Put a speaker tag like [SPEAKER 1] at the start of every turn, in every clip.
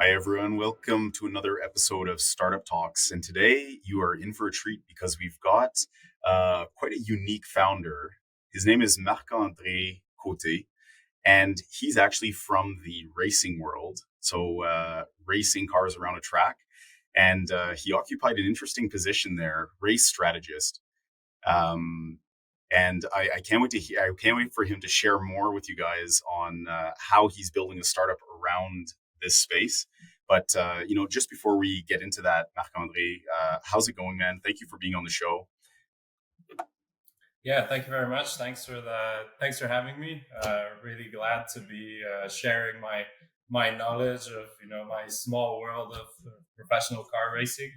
[SPEAKER 1] Hi, everyone. Welcome to another episode of Startup Talks. And today you are in for a treat because we've got quite a unique founder. His name is Marc-André, and he's actually from the racing world. So, racing cars around a track. And he occupied an interesting position there, race strategist. Um, and I can't wait to I can't wait for him to share more with you guys on how he's building a startup around this space. But just before we get into that, Marc-André, how's it going, man? Thank you for being on the show.
[SPEAKER 2] Yeah, thank you very much. Thanks for having me. Really glad to be sharing my knowledge of my small world of professional car racing.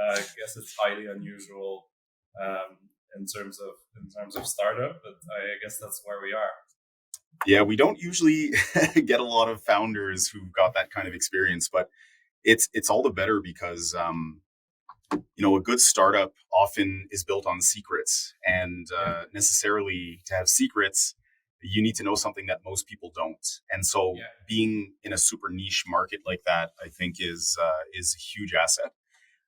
[SPEAKER 2] I guess it's highly unusual um, in terms of startup, but I guess that's where we are.
[SPEAKER 1] Yeah, we don't usually get a lot of founders who've got that kind of experience, but it's all the better because a good startup often is built on secrets, and
[SPEAKER 2] Yeah,
[SPEAKER 1] necessarily to have secrets, you need to know something that most people don't. And so,
[SPEAKER 2] yeah.
[SPEAKER 1] being in a super niche market like that, I think is a huge asset.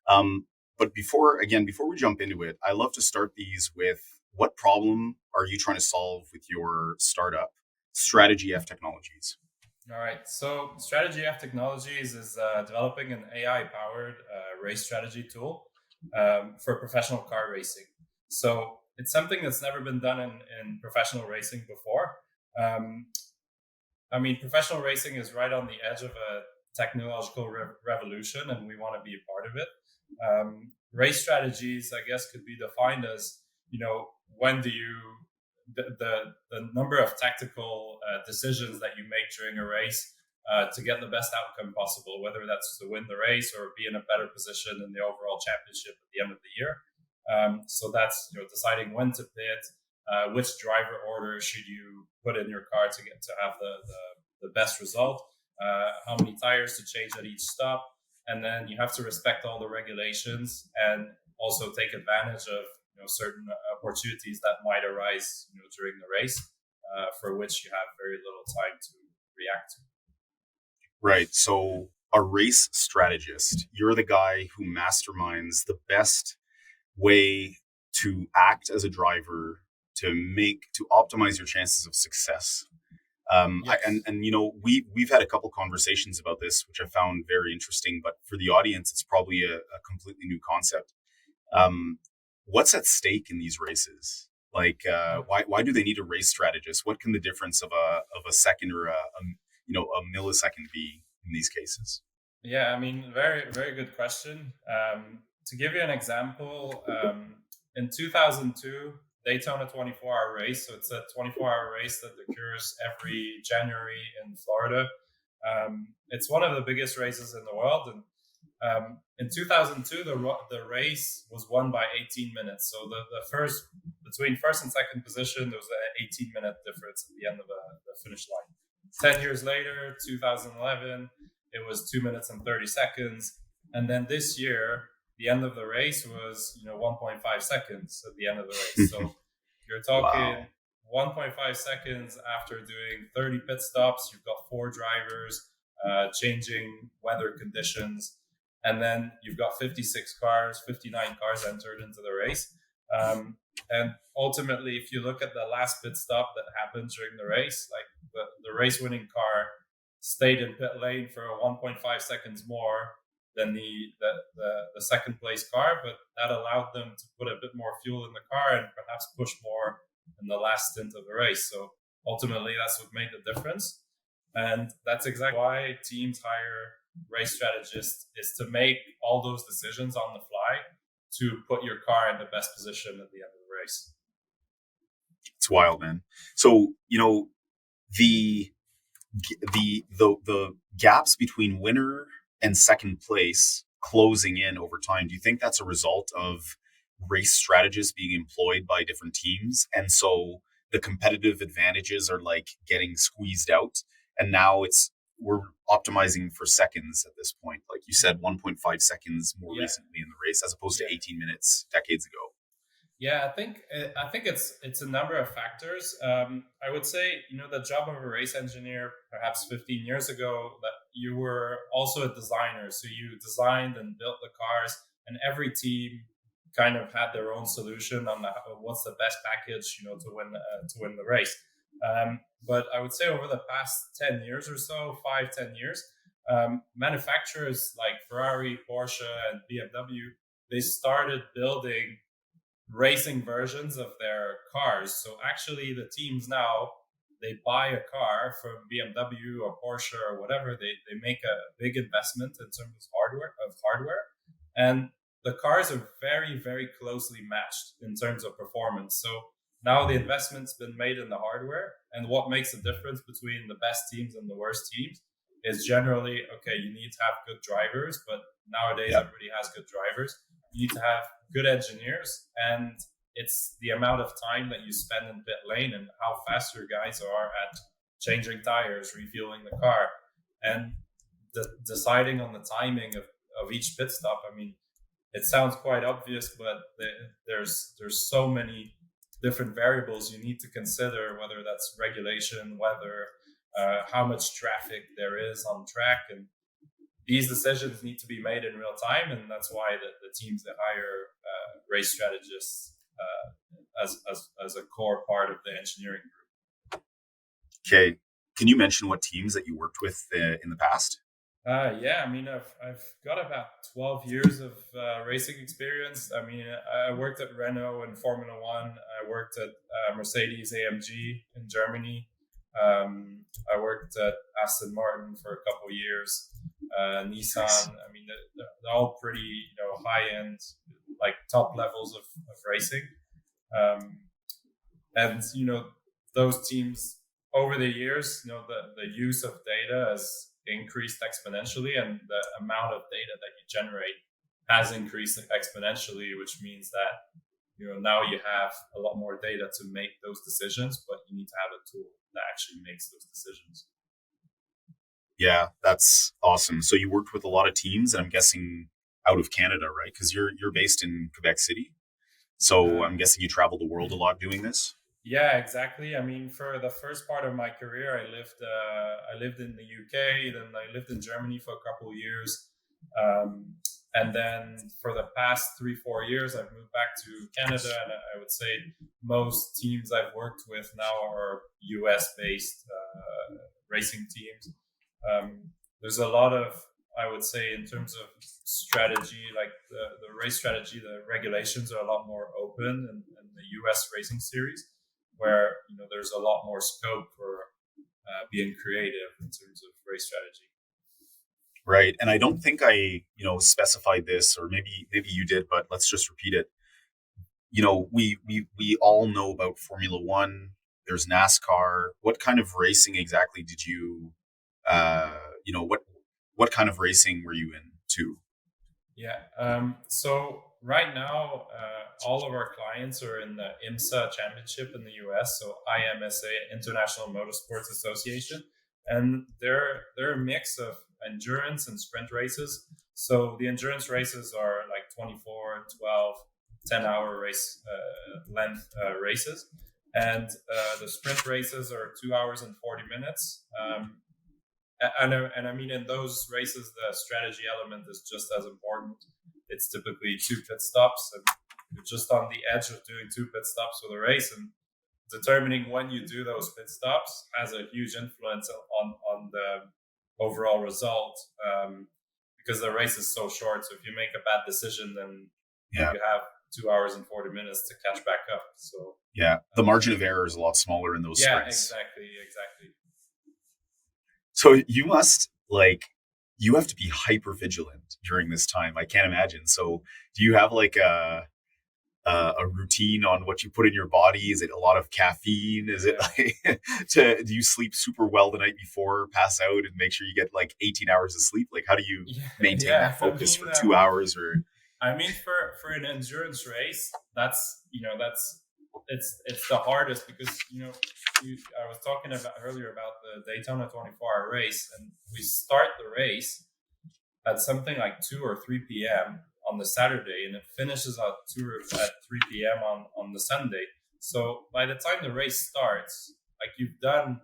[SPEAKER 1] Um, but before we jump into it, I love to start these with what problem are you trying to solve with your startup, Strategie F Technologies?
[SPEAKER 2] All right. So, Strategie F Technologies is developing an AI-powered race strategy tool for professional car racing. So, it's something that's never been done in professional racing before. Um, I mean, professional racing is right on the edge of a technological revolution, and we want to be a part of it. Race strategies, I guess, could be defined as when do you the number of tactical decisions that you make during a race to get the best outcome possible, whether that's to win the race or be in a better position in the overall championship at the end of the year. So that's deciding when to pit, which driver order should you put in your car to get to have the best result, how many tires to change at each stop, and then you have to respect all the regulations and also take advantage of certain opportunities that might arise during the race, for which you have very little time to react to.
[SPEAKER 1] Right. So, a race strategist, you're the guy who masterminds the best way to act as a driver to optimize your chances of success.
[SPEAKER 2] Yes.
[SPEAKER 1] We've had a couple conversations about this, which I found very interesting. But for the audience, it's probably a completely new concept. Um, what's at stake in these races? Like, why do they need a race strategist? What can the difference of a second or a millisecond be in these cases?
[SPEAKER 2] Yeah, I mean, very, very good question. To give you an example, in 2002, Daytona 24-hour race. So it's a 24-hour race that occurs every January in Florida. It's one of the biggest races in the world. And in 2002, the race was won by 18 minutes. So the first, between first and second position, there was an 18-minute difference at the end of the finish line. 10 years later, 2011, it was 2 minutes and 30 seconds. And then this year, the end of the race was 1.5 seconds at the end of the race. So you're talking
[SPEAKER 1] Wow.
[SPEAKER 2] 1.5 seconds after doing 30 pit stops. You've got four drivers changing weather conditions, and then you've got 56 cars, 59 cars entered into the race. And ultimately, if you look at the last pit stop that happened during the race, like the race winning car stayed in pit lane for 1.5 seconds more than the second place car, but that allowed them to put a bit more fuel in the car and perhaps push more in the last stint of the race. So ultimately, that's what made the difference. And that's exactly why teams hire race strategists, is to make all those decisions on the fly to put your car in the best position at the end of the race.
[SPEAKER 1] It's wild, man. So, the the gaps between winner and second place closing in over time, do you think that's a result of race strategists being employed by different teams, and so the competitive advantages are like getting squeezed out, and now we're optimizing for seconds at this point, like you said, 1.5 seconds more
[SPEAKER 2] Yeah,
[SPEAKER 1] recently in the race as opposed to
[SPEAKER 2] yeah.
[SPEAKER 1] 18 minutes decades ago?
[SPEAKER 2] Yeah, I think it's a number of factors. I would say, the job of a race engineer, perhaps 15 years ago, that you were also a designer, so you designed and built the cars, and every team kind of had their own solution on what's the best package, to win the race. But I would say over the past 10 years or so, 5, 10 years, manufacturers like Ferrari, Porsche, and BMW, they started building racing versions of their cars. So actually, the teams now, they buy a car from BMW or Porsche or whatever. They make a big investment in terms of hardware, and the cars are very very closely matched in terms of performance. So now the investment's been made in the hardware, and what makes the difference between the best teams and the worst teams is generally, okay, you need to have good drivers, but nowadays
[SPEAKER 1] Yeah.
[SPEAKER 2] everybody has good drivers. You need to have good engineers, and it's the amount of time that you spend in pit lane and how fast your guys are at changing tires, refueling the car, and deciding on the timing of each pit stop. I mean, it sounds quite obvious, but there's so many different variables you need to consider, whether that's regulation, weather, how much traffic there is on track, and these decisions need to be made in real time, and that's why the teams that hire race strategists as a core part of the engineering group.
[SPEAKER 1] Okay. Can you mention what teams that you worked with in the past?
[SPEAKER 2] Yeah, I mean, I've got about 12 years of racing experience. I mean, I worked at Renault in Formula One. I worked at Mercedes AMG in Germany. I worked at Aston Martin for a couple of years. Nissan. I mean, they're all pretty, high end, like top levels of racing. And those teams over the years, the use of data has increased exponentially, and the amount of data that you generate has increased exponentially, which means that now you have a lot more data to make those decisions, but you need to have a tool that actually makes those decisions.
[SPEAKER 1] Yeah, that's awesome. So you worked with a lot of teams, and I'm guessing out of Canada, right? Because you're based in Quebec City. So I'm
[SPEAKER 2] Um,
[SPEAKER 1] guessing you travel the world a lot doing this.
[SPEAKER 2] Yeah, exactly. I mean, for the first part of my career, I lived in the UK, then I lived in Germany for a couple of years, and then for the past 3, 4 years, I've moved back to Canada. And I would say most teams I've worked with now are US based racing teams. There's a lot of, I would say, in terms of strategy, like the race strategy, the regulations are a lot more open in the US racing series, where there's a lot more scope for being creative in terms of race strategy.
[SPEAKER 1] Right. And I don't think I, specified this, or maybe you did, but let's just repeat it. We all know about Formula One. There's NASCAR. What kind of racing exactly did you, uh, what kind of racing were you in too?
[SPEAKER 2] Yeah. So right now, all of our clients are in the IMSA Championship in the US, so IMSA, International Motorsports Association, and they're a mix of endurance and sprint races. So the endurance races are like 24, 12, 10-hour race length races, and the sprint races are 2 hours and 40 minutes. And I mean, in those races, the strategy element is just as important. It's typically 2 pit stops, and you're just on the edge of doing 2 pit stops for the race. And determining when you do those pit stops has a huge influence on the overall result, because the race is so short. So if you make a bad decision, then
[SPEAKER 1] Yeah.
[SPEAKER 2] you have 2 hours and 40 minutes to catch back up. So
[SPEAKER 1] Yeah. The margin of error is a lot smaller in those
[SPEAKER 2] yeah,
[SPEAKER 1] sprints.
[SPEAKER 2] exactly.
[SPEAKER 1] So you have to be hyper vigilant during this time. I can't imagine. So do you have like a routine on what you put in your body? Is it a lot of caffeine? Is it
[SPEAKER 2] Yeah.
[SPEAKER 1] like do you sleep super well the night before, pass out, and make sure you get like 18 hours of sleep? Like how do you
[SPEAKER 2] Yeah,
[SPEAKER 1] maintain
[SPEAKER 2] yeah.
[SPEAKER 1] that focus for 2 hours or
[SPEAKER 2] I mean, for an endurance race, that's it's the hardest, because I was talking about earlier about the Daytona 24 hour race, and we start the race at something like 2 or 3 p.m. on the Saturday, and it finishes at 3 p.m. on the Sunday. So by the time the race starts, like you've done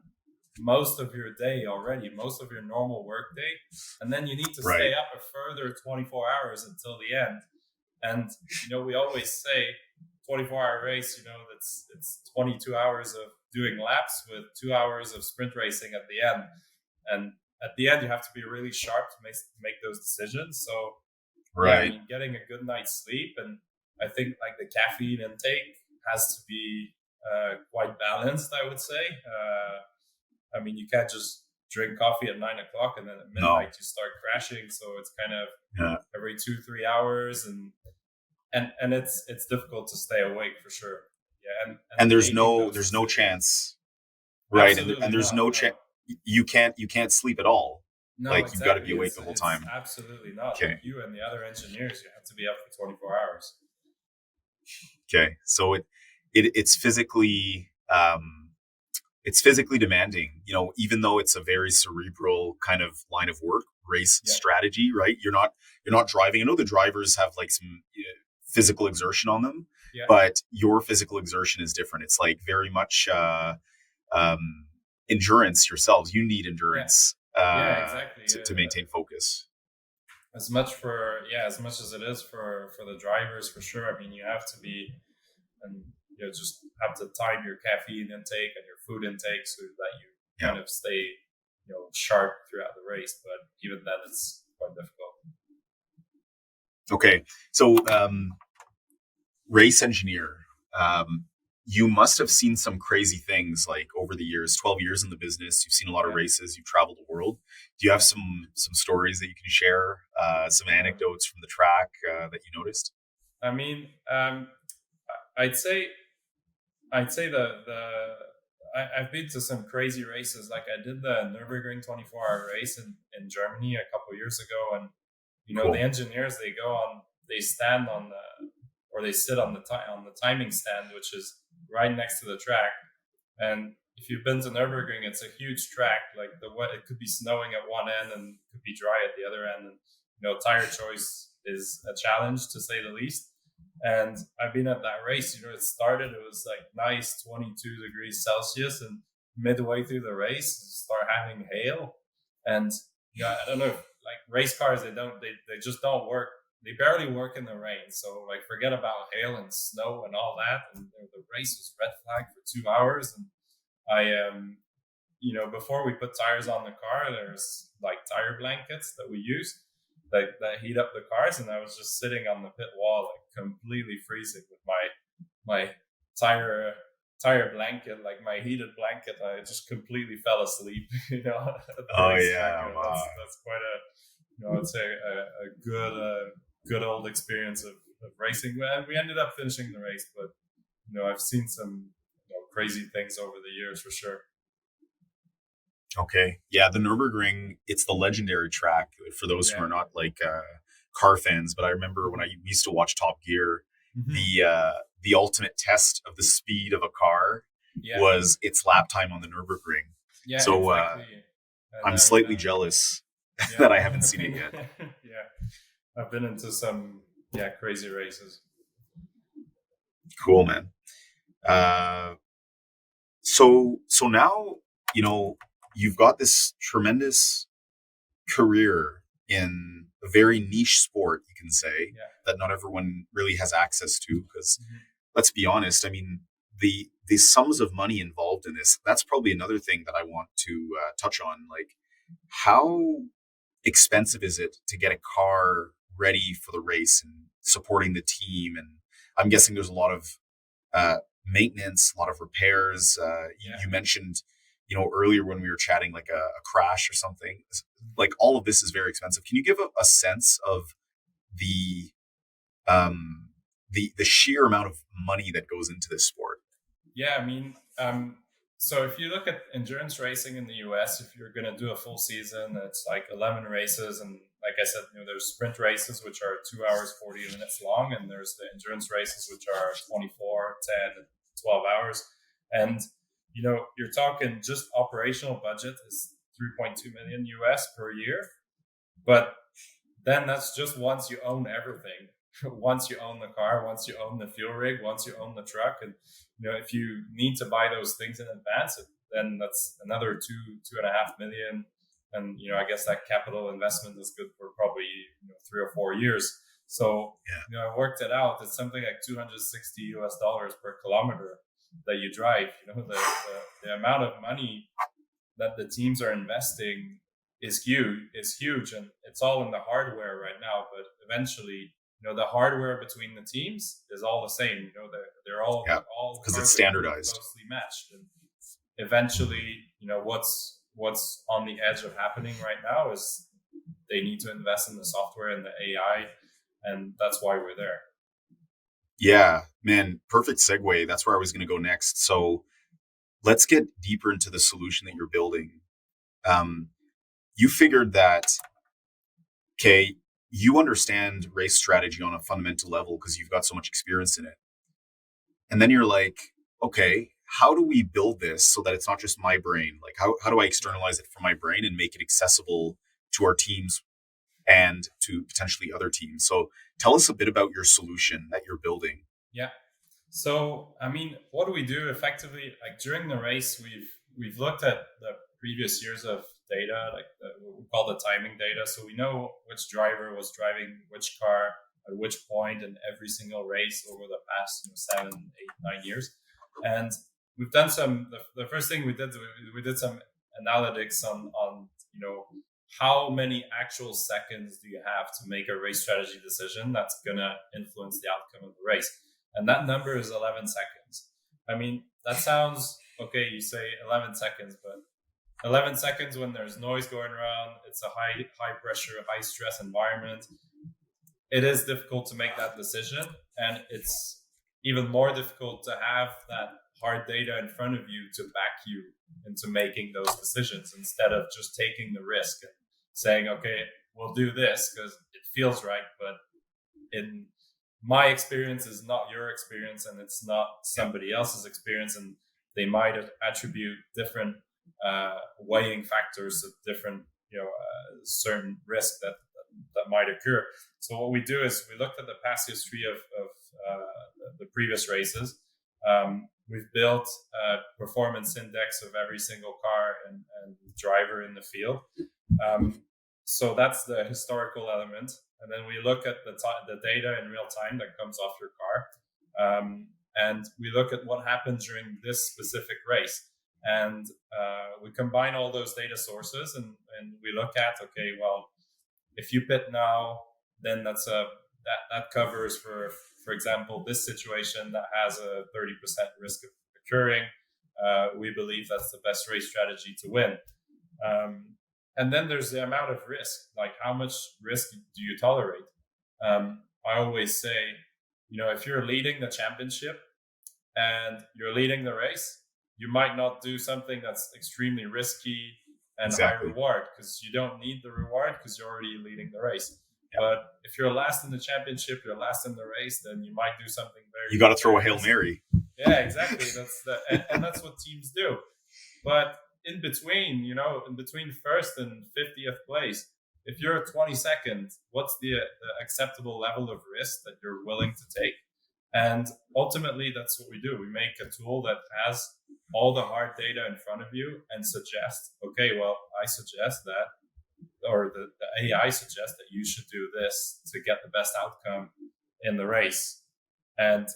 [SPEAKER 2] most of your day already, most of your normal work day, and then you need to
[SPEAKER 1] Right.
[SPEAKER 2] stay up a further 24 hours until the end. And we always say 24-hour race, it's 22 hours of doing laps with 2 hours of sprint racing at the end. And at the end, you have to be really sharp to make those decisions. So
[SPEAKER 1] Right.
[SPEAKER 2] I mean, getting a good night's sleep, and I think like the caffeine intake has to be quite balanced, I would say. I mean, you can't just drink coffee at 9 o'clock and then at midnight you start crashing. So it's kind of every 2-3 hours, and it's difficult to stay awake for sure. Yeah,
[SPEAKER 1] and there's no chance, right? And there's no chance. You can't sleep at all.
[SPEAKER 2] No,
[SPEAKER 1] like
[SPEAKER 2] exactly.
[SPEAKER 1] You've got to be awake the whole time.
[SPEAKER 2] Absolutely not.
[SPEAKER 1] Okay.
[SPEAKER 2] Like you and the other engineers, you have to be up for 24 hours.
[SPEAKER 1] Okay, so it's physically demanding. Even though it's a very cerebral kind of line of work, race strategy, right? You're not driving. I know the drivers have like some physical exertion on them, but your physical exertion is different. It's like very much endurance yourselves. You need endurance
[SPEAKER 2] exactly.
[SPEAKER 1] to maintain focus.
[SPEAKER 2] As much as it is for the drivers, for sure. I mean, you have to be, and just have to time your caffeine intake and your food intake so that you kind of stay sharp throughout the race. But even then, it's quite difficult.
[SPEAKER 1] Okay, so race engineer, you must have seen some crazy things like over the years. 12 years in the business, you've seen a lot of races. You've traveled the world. Do you have some stories that you can share? Some anecdotes from the track that you noticed?
[SPEAKER 2] I mean, I'd say I've been to some crazy races. Like I did the Nürburgring 24-hour race in Germany a couple of years ago, and cool. The engineers, they stand on or they sit on the timing stand, which is right next to the track. And if you've been to Nürburgring, it's a huge track. Like it could be snowing at one end and could be dry at the other end. And tire choice is a challenge to say the least. And I've been at that race. It started. It was like nice 22 degrees Celsius, and midway through the race, start having hail. And I don't know. Like race cars, they just don't work. They barely work in the rain. So like forget about hail and snow and all that. And the race was red flagged for 2 hours. And I before we put tires on the car, there's like tire blankets that we use that heat up the cars. And I was just sitting on the pit wall, like completely freezing with my tire blanket, like my heated blanket. I just completely fell asleep.
[SPEAKER 1] Oh yeah, wow.
[SPEAKER 2] That's quite a I'd say a good old experience of racing. And we ended up finishing the race, but I've seen some crazy things over the years for sure.
[SPEAKER 1] Okay, yeah, the Nürburgring, it's the legendary track for those who are not like car fans. But I remember when I used to watch Top Gear, the ultimate test of the speed of a car was its lap time on the Nürburgring.
[SPEAKER 2] Yeah,
[SPEAKER 1] so
[SPEAKER 2] exactly.
[SPEAKER 1] I'm slightly jealous that I haven't seen it yet.
[SPEAKER 2] Yeah, I've been into some crazy races.
[SPEAKER 1] Cool, man. So now you've got this tremendous career in a very niche sport, you can say, that not everyone really has access to. Because let's be honest, I mean, the sums of money involved in this, that's probably another thing that I want to touch on. Like, how expensive is it to get a car ready for the race and supporting the team? And I'm guessing there's a lot of maintenance, a lot of repairs. You mentioned, earlier when we were chatting, like a crash or something. Like all of this is very expensive. Can you give a sense of the sheer amount of money that goes into this sport?
[SPEAKER 2] Yeah, I mean, so if you look at endurance racing in the US, if you're going to do a full season, it's like 11 races. And like I said, there's sprint races, which are 2 hours, 40 minutes long. And there's the endurance races, which are 24, 10, 12 hours. And, you're talking just operational budget is 3.2 million US per year. But then that's just once you own everything. once you own the car, once you own the fuel rig, once you own the truck, and if you need to buy those things in advance, then that's another 2.5 million. And I guess that capital investment is good for probably 3 or 4 years. So I worked it out. It's something like $260 per kilometer that you drive. The amount of money that the teams are investing is huge, and it's all in the hardware right now. But eventually, the hardware between the teams is all the same. They're all
[SPEAKER 1] because it's standardized,
[SPEAKER 2] closely matched, and eventually, what's on the edge of happening right now is they need to invest in the software and the AI, and that's why we're there.
[SPEAKER 1] Yeah, man, perfect segue. That's where I was going to go next. So let's get deeper into the solution that you're building. You figured that, okay, you understand race strategy on a fundamental level because you've got so much experience in it. And then you're like, okay, how do we build this so that it's not just my brain? Like, how do I externalize it from my brain and make it accessible to our teams and to potentially other teams? So tell us a bit about your solution that you're building.
[SPEAKER 2] Yeah. So, what do we do effectively? Like during the race, we've looked at the previous years of data, like what we call the timing data. So we know which driver was driving which car at which point in every single race over the past 7, 8, 9 years. And we've done the first thing we did some analytics on how many actual seconds do you have to make a race strategy decision that's going to influence the outcome of the race. And that number is 11 seconds. That sounds okay. You say 11 seconds, but 11 seconds when there's noise going around, it's a high pressure, high stress environment. It is difficult to make that decision. And it's even more difficult to have that hard data in front of you to back you into making those decisions instead of just taking the risk and saying, okay, we'll do this because it feels right. But in my experience is not your experience, and it's not somebody else's experience, and they might attribute different weighing factors of different certain risks that might occur. So what we do is we looked at the past history of the previous races. We've built a performance index of every single car and driver in the field. So that's the historical element. And then we look at the data in real time that comes off your car. And we look at what happened during this specific race. And we combine all those data sources and we look at, okay, well, if you pit now, then that covers for example, this situation that has a 30% risk of occurring. We believe that's the best race strategy to win. And then there's the amount of risk, like how much risk do you tolerate? I always say, if you're leading the championship and you're leading the race, you might not do something that's extremely risky and high reward because you don't need the reward because you're already leading the race. Yep. But if you're last in the championship, you're last in the race, then you might do something very.
[SPEAKER 1] You got to throw a Hail Mary.
[SPEAKER 2] Yeah, exactly. And that's what teams do. But in between first and 50th place, if you're 22nd, what's the acceptable level of risk that you're willing to take? And ultimately, that's what we do. We make a tool that has all the hard data in front of you and suggest, okay, well, I suggest that, or the AI suggests that you should do this to get the best outcome in the race. And,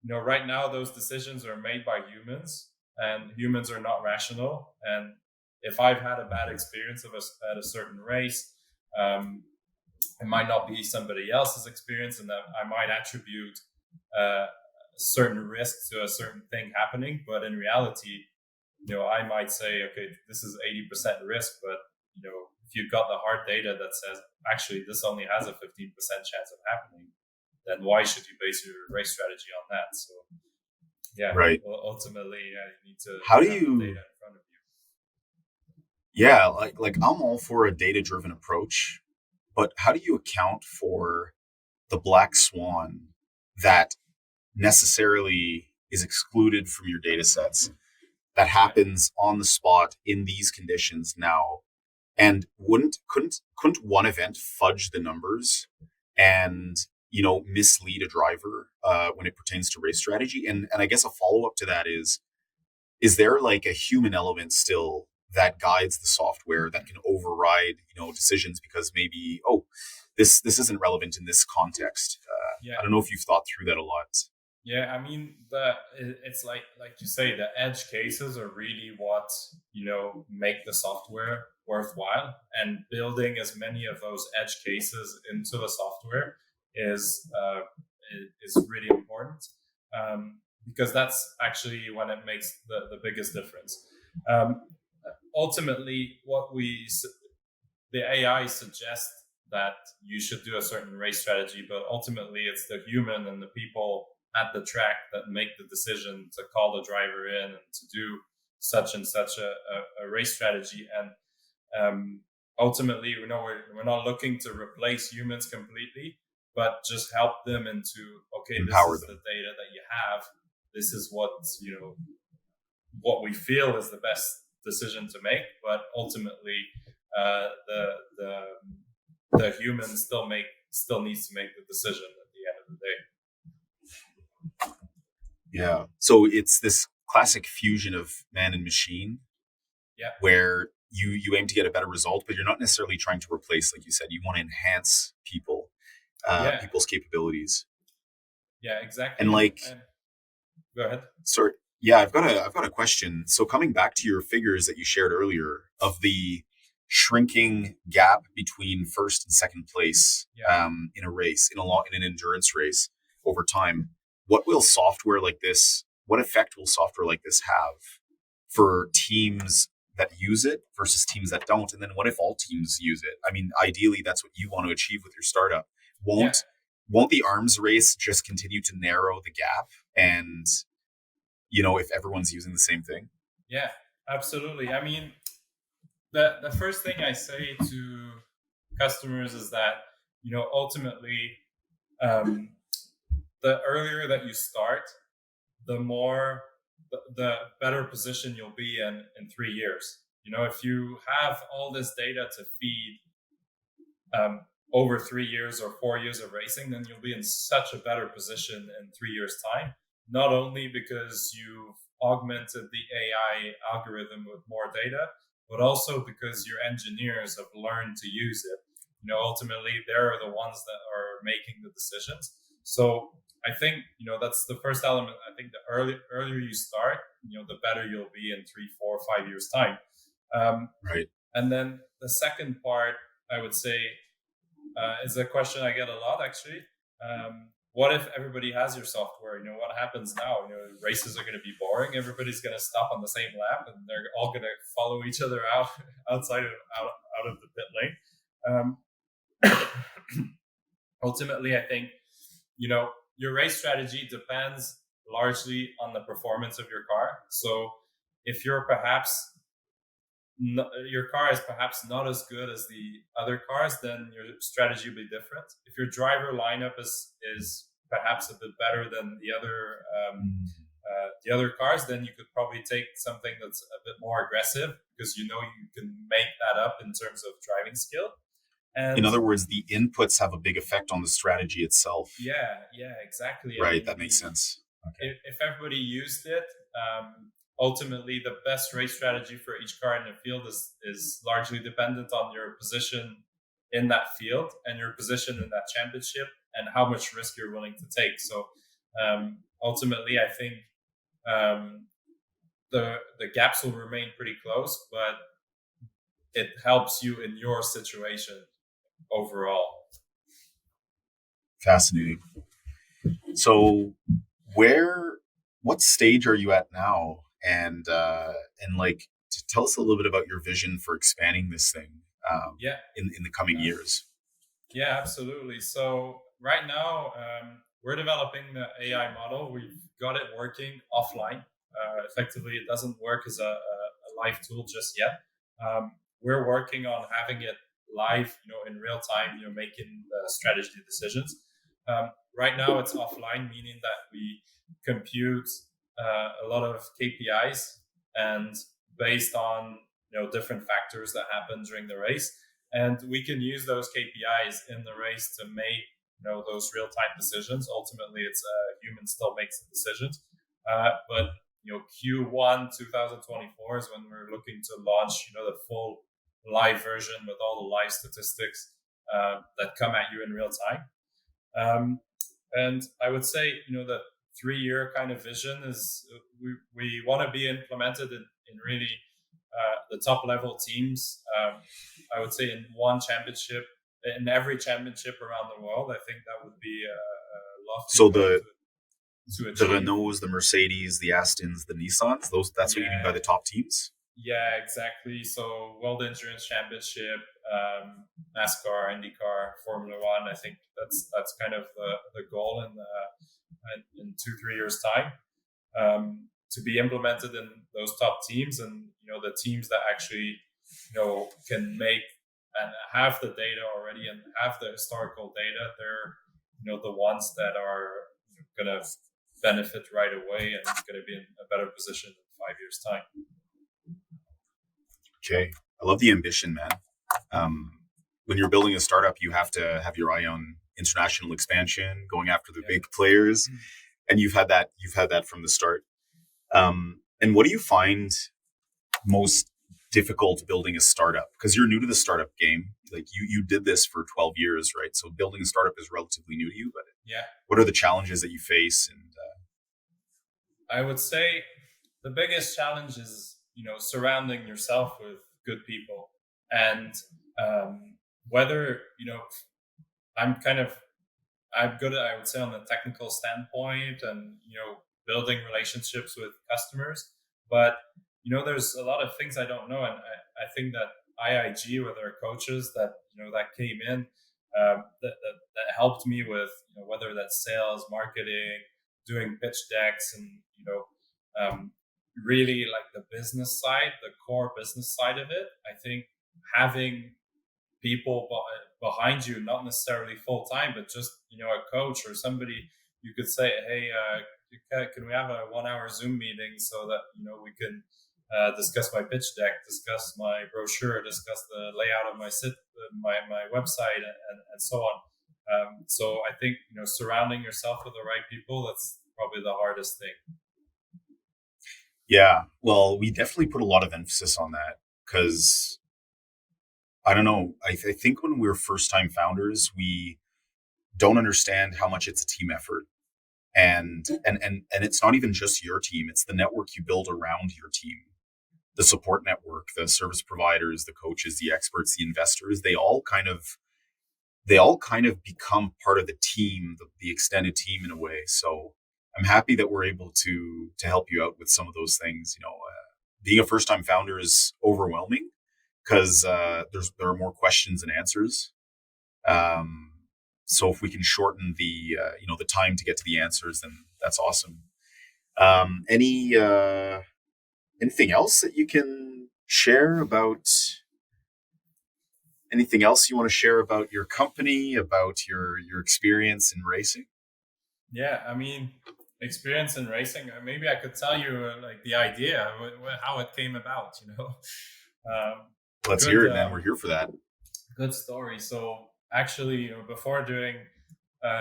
[SPEAKER 2] right now, those decisions are made by humans, and humans are not rational. And if I've had a bad experience at a certain race, it might not be somebody else's experience, and that I might attribute a certain risk to a certain thing happening. But in reality, I might say, okay, this is 80% risk, but if you've got the hard data that says actually this only has a 15% chance of happening, then why should you base your race strategy on that? So yeah,
[SPEAKER 1] right.
[SPEAKER 2] Well, ultimately, you need to
[SPEAKER 1] have
[SPEAKER 2] the data in front of you.
[SPEAKER 1] Yeah, like I'm all for a data-driven approach, but how do you account for the black swan that necessarily is excluded from your data sets that happens on the spot in these conditions now? And couldn't one event fudge the numbers and mislead a driver when it pertains to race strategy? And I guess a follow up to that is there like a human element still that guides the software that can override decisions because maybe this isn't relevant in this context?
[SPEAKER 2] Yeah.
[SPEAKER 1] I don't know if you've thought through that a lot.
[SPEAKER 2] Yeah, I mean, it's like you say, the edge cases are really what make the software worthwhile, and building as many of those edge cases into the software is really important, because that's actually when it makes the biggest difference. Um, Ultimately, the AI suggests that you should do a certain race strategy, but ultimately it's the human and the people at the track that make the decision to call the driver in and to do such and such a race strategy. And ultimately, we're not looking to replace humans completely, but just help them into, okay,
[SPEAKER 1] Empower
[SPEAKER 2] this is
[SPEAKER 1] them.
[SPEAKER 2] the data that you have. This is what we feel is the best decision to make, but ultimately, the human still needs to make the decision at the end of the day.
[SPEAKER 1] Yeah. So it's this classic fusion of man and machine.
[SPEAKER 2] Yeah.
[SPEAKER 1] Where you aim to get a better result, but you're not necessarily trying to replace, like you said, you want to enhance people's capabilities.
[SPEAKER 2] Yeah, exactly.
[SPEAKER 1] And like,
[SPEAKER 2] go ahead.
[SPEAKER 1] Sorry. Yeah, I've got a question. So coming back to your figures that you shared earlier of the shrinking gap between first and second place in a race, in an endurance race over time, what effect will software like this have for teams that use it versus teams that don't? And then what if all teams use it? I mean, ideally that's what you want to achieve with your startup. Won't the arms race just continue to narrow the gap? And if everyone's using the same thing?
[SPEAKER 2] Yeah, absolutely. I mean, the first thing I say to customers is that, ultimately, the earlier that you start, the better position you'll be in 3 years. If you have all this data to feed over 3 years or 4 years of racing, then you'll be in such a better position in 3 years' time. Not only because you've augmented the AI algorithm with more data, but also because your engineers have learned to use it. Ultimately, they're the ones that are making the decisions. So I think, that's the first element. I think the earlier you start, the better you'll be in 3, 4, 5 years' time.
[SPEAKER 1] Right.
[SPEAKER 2] And then the second part, I would say, is a question I get a lot, actually. What if everybody has your software? What happens now? Races are going to be boring. Everybody's going to stop on the same lap, and they're all going to follow each other out of the pit lane. Ultimately, I think your race strategy depends largely on the performance of your car. So if your car is perhaps not as good as the other cars, then your strategy will be different. If your driver lineup is perhaps a bit better than the other cars, then you could probably take something that's a bit more aggressive, because you can make that up in terms of driving skill. And
[SPEAKER 1] in other words, the inputs have a big effect on the strategy itself.
[SPEAKER 2] Yeah, exactly.
[SPEAKER 1] Right, I mean, that makes sense.
[SPEAKER 2] Okay. If everybody used it, ultimately the best race strategy for each car in the field is largely dependent on your position in that field and your position in that championship and how much risk you're willing to take. So ultimately, I think the gaps will remain pretty close, but it helps you in your situation overall.
[SPEAKER 1] Fascinating. So what stage are you at now? And like, to tell us a little bit about your vision for expanding this thing in the coming years.
[SPEAKER 2] Yeah, absolutely. So right now, we're developing the AI model. We've got it working offline. Effectively, it doesn't work as a live tool just yet. We're working on having it live, in real time, making the strategy decisions. Right now, it's offline, meaning that we compute a lot of KPIs, and based on different factors that happen during the race, and we can use those KPIs in the race to make those real-time decisions. Ultimately, it's human still makes the decisions. But Q1 2024 is when we're looking to launch, the full live version with all the live statistics that come at you in real time. And I would say, the 3-year kind of vision is we want to be implemented in really the top level teams. I would say in every championship around the world. I think that would be lofty.
[SPEAKER 1] So
[SPEAKER 2] to
[SPEAKER 1] the Renaults, the Mercedes, the Astons, the Nissans, that's what you mean by the top teams?
[SPEAKER 2] Yeah, exactly. So World Endurance Championship, NASCAR, IndyCar, Formula One. I think that's kind of the goal in 2-3 years time, to be implemented in those top teams, and the teams that actually can make and have the data already and have the historical data. They're the ones that are going to benefit right away and going to be in a better position in 5 years time.
[SPEAKER 1] Okay. I love the ambition, man. When you're building a startup, you have to have your eye on international expansion, going after the big players. And you've had that from the start. And what do you find most difficult building a startup? Because you're new to the startup game. Like you did this for 12 years, right? So building a startup is relatively new to you, but what are the challenges that you face? And
[SPEAKER 2] I would say the biggest challenge is, surrounding yourself with good people. And whether, I'm good at, I would say, on the technical standpoint and, building relationships with customers. But, there's a lot of things I don't know. And I think that IIG with their coaches that, that came in, that helped me with, whether that's sales, marketing, doing pitch decks, and, really like the business side, the core business side of it. I think having people behind you, not necessarily full time, but just, a coach or somebody you could say, hey, can we have a 1-hour Zoom meeting so that, we can discuss my pitch deck, discuss my brochure, discuss the layout of my website and so on. So I think, surrounding yourself with the right people, that's probably the hardest thing.
[SPEAKER 1] Yeah, well, we definitely put a lot of emphasis on that because I don't know. I think when we're first-time founders, we don't understand how much it's a team effort, and it's not even just your team; it's the network you build around your team, the support network, the service providers, the coaches, the experts, the investors. They all kind of become part of the team, the extended team in a way. So I'm happy that we're able to help you out with some of those things. Being a first-time founder is overwhelming because there are more questions than answers. So if we can shorten the time to get to the answers, then that's awesome. Anything else that you can share about? Anything else you want to share about your company, about your experience in racing?
[SPEAKER 2] Yeah, I mean, experience in racing. Maybe I could tell you like the idea, how it came about.
[SPEAKER 1] Let's hear it, man. We're here for that.
[SPEAKER 2] Good story. So actually, before doing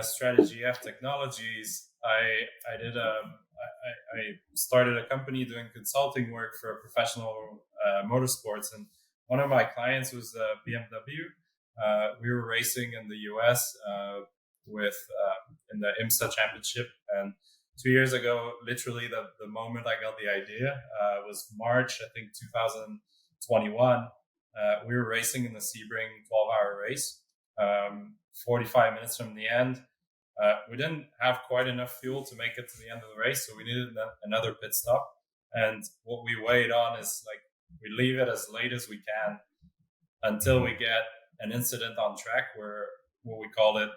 [SPEAKER 2] Strategie F Technologies, I started a company doing consulting work for professional motorsports, and one of my clients was BMW. We were racing in the US in the IMSA championship, and 2 years ago, literally the moment I got the idea was March, I think 2021. We were racing in the Sebring 12-hour race, 45 minutes from the end. We didn't have quite enough fuel to make it to the end of the race, so we needed another pit stop. And what we weighed on is like we leave it as late as we can until we get an incident on track where what we call it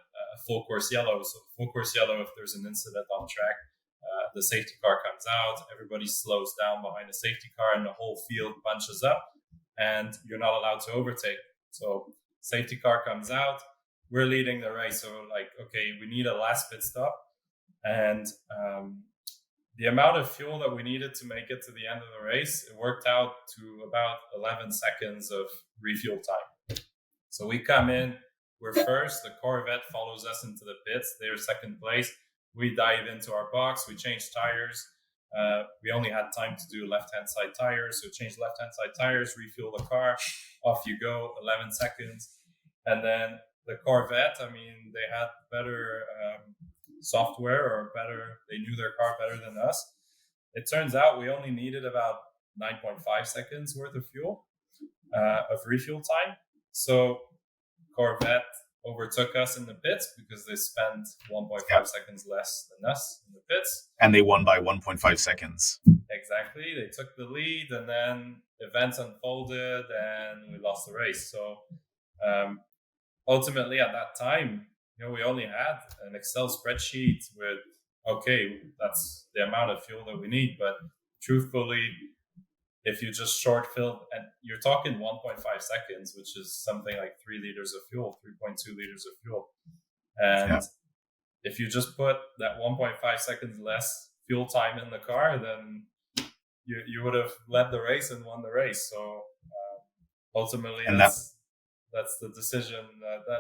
[SPEAKER 2] full course yellow. So full course yellow, if there's an incident on track, the safety car comes out, everybody slows down behind the safety car, and the whole field bunches up, and you're not allowed to overtake. So safety car comes out, we're leading the race. So like, okay, we need a last pit stop. And the amount of fuel that we needed to make it to the end of the race, it worked out to about 11 seconds of refuel time. So we come in, we're first. The Corvette follows us into the pits. They're second place. We dive into our box. We change tires. We only had time to do left-hand side tires, so change left-hand side tires, refuel the car, off you go, 11 seconds. And then the Corvette, I mean, they had better software, or they knew their car better than us. It turns out we only needed about 9.5 seconds worth of fuel, of refuel time. So Corvette overtook us in the pits because they spent 1.5 seconds less than us in the pits.
[SPEAKER 1] And they won by 1.5 seconds.
[SPEAKER 2] Exactly. They took the lead, and then events unfolded and we lost the race. So ultimately at that time, we only had an Excel spreadsheet with, okay, that's the amount of fuel that we need. But truthfully, if you just short filled, and you're talking 1.5 seconds, which is something like 3 liters of fuel, 3.2 liters of fuel. And if you just put that 1.5 seconds less fuel time in the car, then you would have led the race and won the race. So ultimately,
[SPEAKER 1] and
[SPEAKER 2] that's the decision.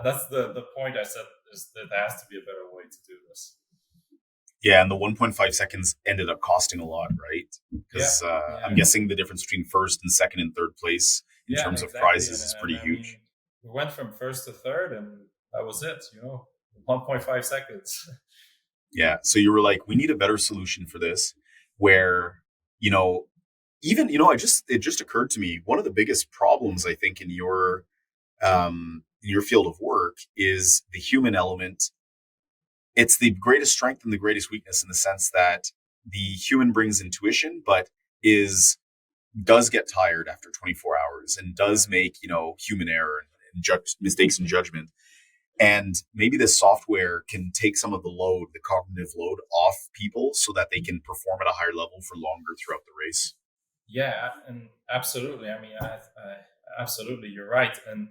[SPEAKER 2] That's the point I said, is that there has to be a better way to do this.
[SPEAKER 1] Yeah, and the 1.5 seconds ended up costing a lot, right? Because I'm guessing the difference between first and second and third place in terms of prizes is pretty huge.
[SPEAKER 2] I mean, we went from first to third, and that was it, 1.5 seconds.
[SPEAKER 1] Yeah, so you were like, we need a better solution for this, where, even, it just occurred to me, one of the biggest problems, I think, in your field of work is the human element. It's the greatest strength and the greatest weakness, in the sense that the human brings intuition, but does get tired after 24 hours and does make, human error and mistakes in judgment. And maybe this software can take some of the load, the cognitive load, off people so that they can perform at a higher level for longer throughout the race.
[SPEAKER 2] Yeah, and absolutely. I mean, absolutely, you're right. And,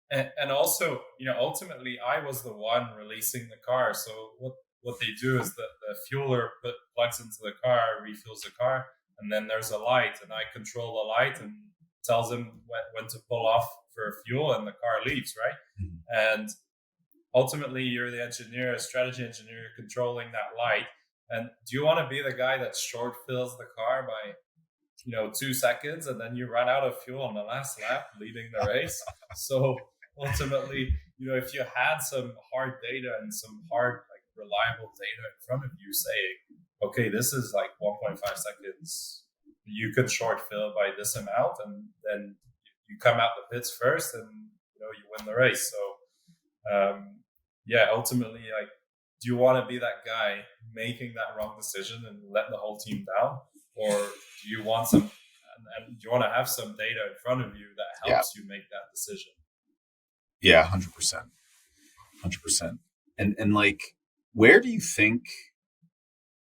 [SPEAKER 2] and also, ultimately, I was the one releasing the car. So what they do is that the fueler plugs into the car, refuels the car, and then there's a light, and I control the light and tells him when to pull off for fuel, and the car leaves, right? Mm-hmm. And ultimately, you're the engineer, a strategy engineer, controlling that light. And do you want to be the guy that short fills the car by 2 seconds, and then you run out of fuel on the last lap, leading the race? So ultimately, if you had some hard data and some hard, reliable data in front of you saying, okay, this is 1.5 seconds, you can short fill by this amount, and then you come out the pits first, and you win the race. So ultimately, do you want to be that guy making that wrong decision and let the whole team down? Or do you want do you want to have some data in front of you that helps you make that decision?
[SPEAKER 1] Yeah, 100%. 100%. And where do you think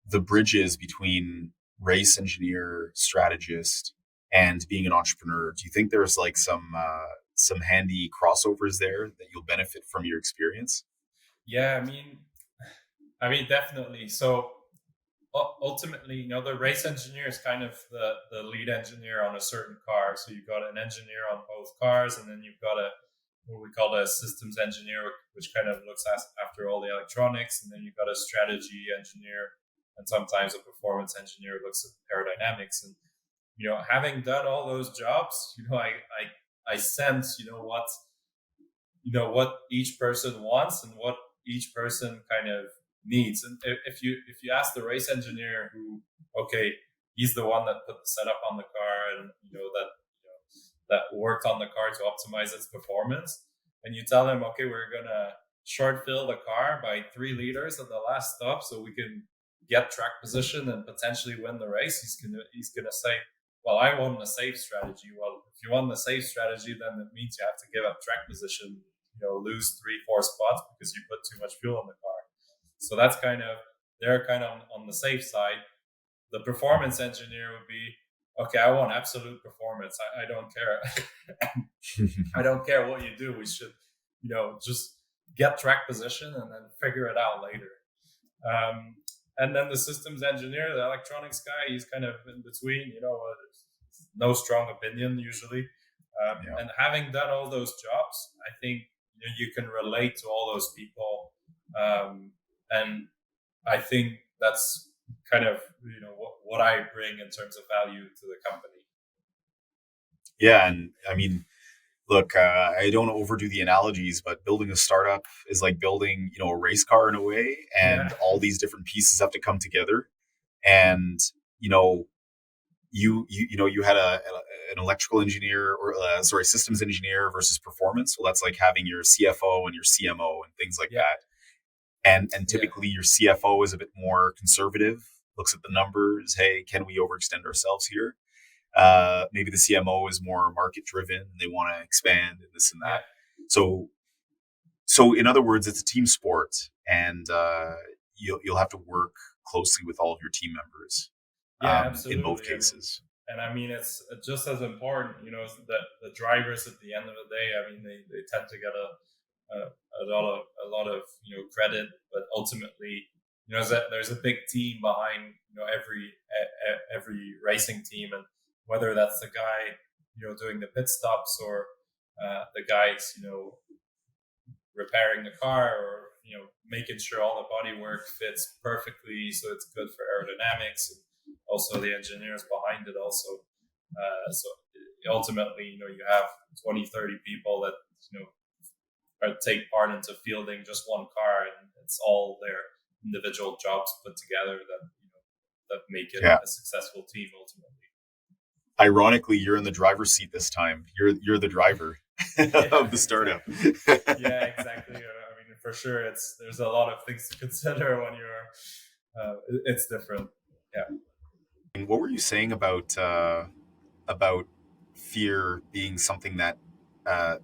[SPEAKER 1] the bridge is between race engineer, strategist, and being an entrepreneur? Do you think there's some handy crossovers there that you'll benefit from your experience?
[SPEAKER 2] Yeah, I mean, definitely. So ultimately, the race engineer is kind of the lead engineer on a certain car. So you've got an engineer on both cars, and then you've got what we call a systems engineer, which kind of looks after all the electronics, and then you've got a strategy engineer, and sometimes a performance engineer looks at aerodynamics. And having done all those jobs, I sense what each person wants and what each person kind of needs. And if you ask the race engineer, who, okay, he's the one that put the setup on the car, and that worked on the car to optimize its performance, and you tell him, okay, we're gonna short fill the car by 3 liters at the last stop so we can get track position and potentially win the race, he's gonna say, well, I want the safe strategy. Well, if you want the safe strategy, then it means you have to give up track position, lose 3-4 spots because you put too much fuel in the car. So that's they're kind of on the safe side. The performance engineer would be, okay, I want absolute performance. I don't care. I don't care what you do. We should, just get track position and then figure it out later. And then the systems engineer, the electronics guy, he's kind of in between, no strong opinion usually. And having done all those jobs, I think, you can relate to all those people, and I think that's kind of what I bring in terms of value to the company.
[SPEAKER 1] Yeah, and I mean, look, I don't overdo the analogies, but building a startup is like building, a race car in a way,
[SPEAKER 2] Yeah,
[SPEAKER 1] and all these different pieces have to come together. And you know, you had an electrical engineer or sorry, systems engineer versus performance. Well, that's like having your CFO and your CMO and things like
[SPEAKER 2] yeah,
[SPEAKER 1] that. And
[SPEAKER 2] yeah,
[SPEAKER 1] typically your CFO is a bit more conservative, looks at the numbers. Hey, can we overextend ourselves here? Maybe the CMO is more market driven. They want to expand and this and
[SPEAKER 2] yeah,
[SPEAKER 1] that. So, so in other words, it's a team sport, and you'll have to work closely with all of your team members
[SPEAKER 2] yeah,
[SPEAKER 1] in both
[SPEAKER 2] absolutely.
[SPEAKER 1] cases.
[SPEAKER 2] I mean, it's just as important, that the drivers at the end of the day. I mean, they tend to get a lot of credit, but ultimately, there's a big team behind every racing team, and whether that's the guy doing the pit stops, or the guys repairing the car, or making sure all the bodywork fits perfectly so it's good for aerodynamics, and also the engineers behind it also. So ultimately, you have 20, 30 people that you know take part into fielding just one car, and it's all their individual jobs put together that make it
[SPEAKER 1] Yeah.
[SPEAKER 2] a successful team ultimately.
[SPEAKER 1] Ironically, you're in the driver's seat this time. You're the driver
[SPEAKER 2] Yeah,
[SPEAKER 1] of the startup.
[SPEAKER 2] exactly. Yeah, exactly. I mean, for sure, there's a lot of things to consider when it's different. Yeah.
[SPEAKER 1] And what were you saying about fear being something that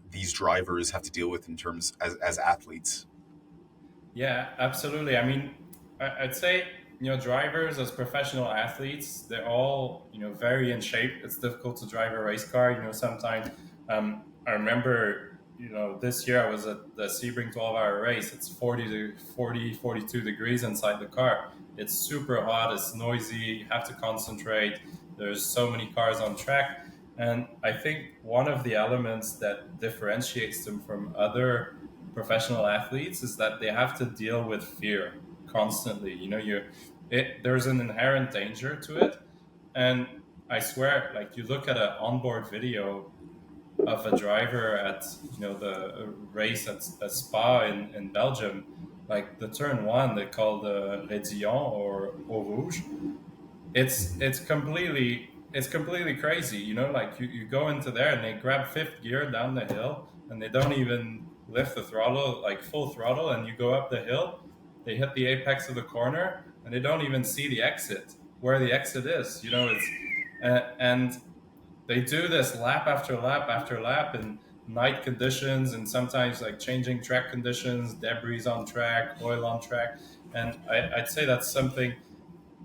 [SPEAKER 1] these drivers have to deal with in terms as athletes?
[SPEAKER 2] Yeah, absolutely. I mean, I'd say drivers as professional athletes, they're all very in shape. It's difficult to drive a race car. Sometimes I remember this year I was at the Sebring 12-hour race. It's 42 degrees inside the car. It's super hot. It's noisy. You have to concentrate. There's so many cars on track, and I think one of the elements that differentiates them from other professional athletes is that they have to deal with fear constantly. There's an inherent danger to it, and I swear, like, you look at an onboard video of a driver at the race at Spa in Belgium, like the turn one they call the Rédillon or Eau Rouge. It's completely crazy. Like you go into there and they grab fifth gear down the hill, and they don't even lift the throttle, like full throttle, and you go up the hill. They hit the apex of the corner, and they don't even see the exit, where the exit is. And they do this lap after lap after lap in night conditions, and sometimes like changing track conditions, debris on track, oil on track. And I'd say that's something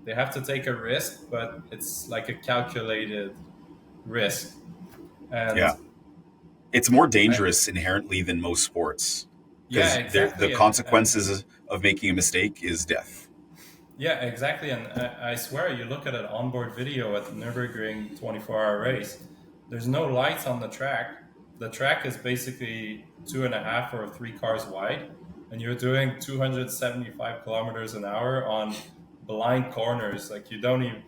[SPEAKER 2] they have to take a risk, but it's like a calculated risk. And
[SPEAKER 1] Yeah, it's more
[SPEAKER 2] I,
[SPEAKER 1] dangerous inherently than most sports
[SPEAKER 2] yeah,
[SPEAKER 1] because the
[SPEAKER 2] exactly. And
[SPEAKER 1] consequences of making a mistake is death.
[SPEAKER 2] yeah, exactly. And I swear, you look at an onboard video at the Nürburgring 24-hour race, there's no lights on the track. The track is basically 2.5 or 3 cars wide, and you're doing 275 kilometers an hour on blind corners. Like, you don't even,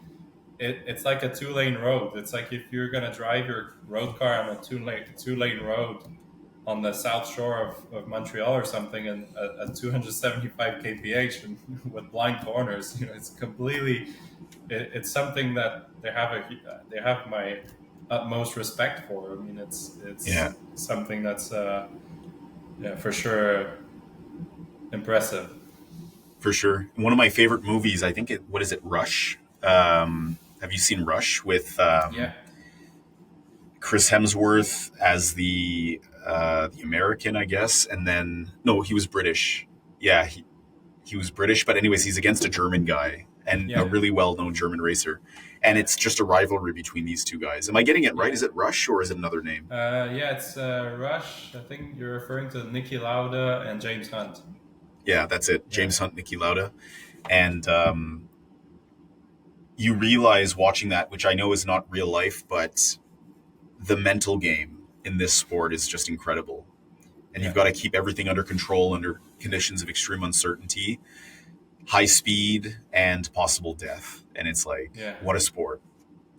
[SPEAKER 2] it's like a two-lane road. It's like if you're going to drive your road car on a two-lane road on the south shore of Montreal or something, and at 275 kph and with blind corners. It's completely. It's something that they have my utmost respect for. I mean,
[SPEAKER 1] Yeah,
[SPEAKER 2] it's something that's yeah, for sure impressive.
[SPEAKER 1] for sure. One of my favorite movies, I think what is it, Rush? Have you seen Rush with
[SPEAKER 2] Yeah,
[SPEAKER 1] Chris Hemsworth as the American, I guess, and then no, he was British. Yeah, he was British, but anyways, he's against a German guy and a
[SPEAKER 2] yeah,
[SPEAKER 1] really well known German racer, and
[SPEAKER 2] yeah,
[SPEAKER 1] it's just a rivalry between these two guys. Am I getting it right?
[SPEAKER 2] yeah.
[SPEAKER 1] Is it Rush or is it another name?
[SPEAKER 2] Yeah, it's Rush. I think you're referring to Nicky Lauda and James Hunt.
[SPEAKER 1] Yeah, that's it.
[SPEAKER 2] Yeah,
[SPEAKER 1] James Hunt, Niki Lauda, and you realize watching that, which I know is not real life, but the mental game in this sport is just incredible. and you've
[SPEAKER 2] Yeah.
[SPEAKER 1] got to keep everything under control under conditions of extreme uncertainty, high speed, and possible death. And it's like,
[SPEAKER 2] Yeah.
[SPEAKER 1] what a sport.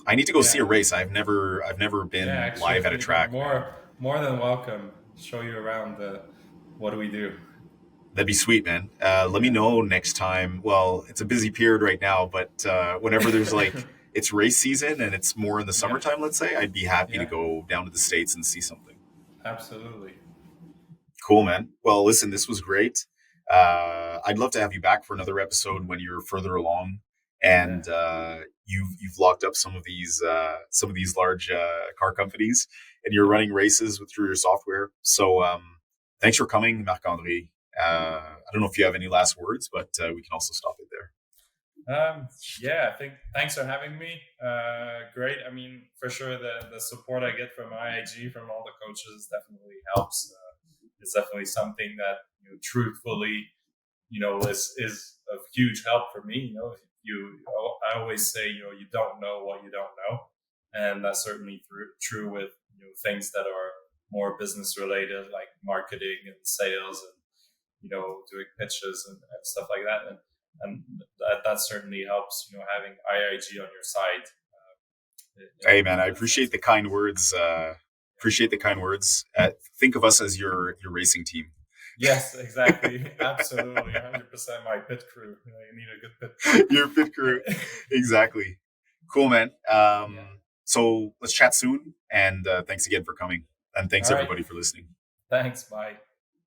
[SPEAKER 1] I need to go see a
[SPEAKER 2] Yeah.
[SPEAKER 1] race. I've never
[SPEAKER 2] Yeah.
[SPEAKER 1] been live at a
[SPEAKER 2] Actually,
[SPEAKER 1] track, man.
[SPEAKER 2] more than welcome. Show you around the what do we do?
[SPEAKER 1] That'd be sweet, man. Let me
[SPEAKER 2] Yeah.
[SPEAKER 1] know next time. Well, it's a busy period right now, but whenever there's like it's race season and it's more in the
[SPEAKER 2] Yeah.
[SPEAKER 1] summertime, let's say, I'd be happy to
[SPEAKER 2] Yeah.
[SPEAKER 1] go down to the States and see something.
[SPEAKER 2] Absolutely.
[SPEAKER 1] Cool, man. Well, listen, this was great. I'd love to have you back for another episode when you're further along
[SPEAKER 2] Yeah.
[SPEAKER 1] and you've locked up some of these large car companies and you're running races through your software. So thanks for coming, Marc-André. I don't know if you have any last words, but we can also stop it there.
[SPEAKER 2] Yeah, I think thanks for having me. Great. I mean, for sure, the support I get from IIG, from all the coaches, definitely helps. It's definitely something that truthfully, is of huge help for me. I always say, you don't know what you don't know, and that's certainly true with things that are more business related, like marketing and sales, and doing pitches and stuff like that. And that certainly helps, having IIG on your side.
[SPEAKER 1] Hey, man, I
[SPEAKER 2] In that
[SPEAKER 1] appreciate
[SPEAKER 2] sense.
[SPEAKER 1] the kind words. Appreciate the kind words. Think of us as your racing team.
[SPEAKER 2] Yes, exactly. Absolutely. 100% my pit crew. You need a good pit crew.
[SPEAKER 1] Your pit crew. Exactly. Cool, man.
[SPEAKER 2] Yeah.
[SPEAKER 1] So let's chat soon. And thanks again for coming. And thanks
[SPEAKER 2] All right.
[SPEAKER 1] everybody for listening.
[SPEAKER 2] Thanks. Bye.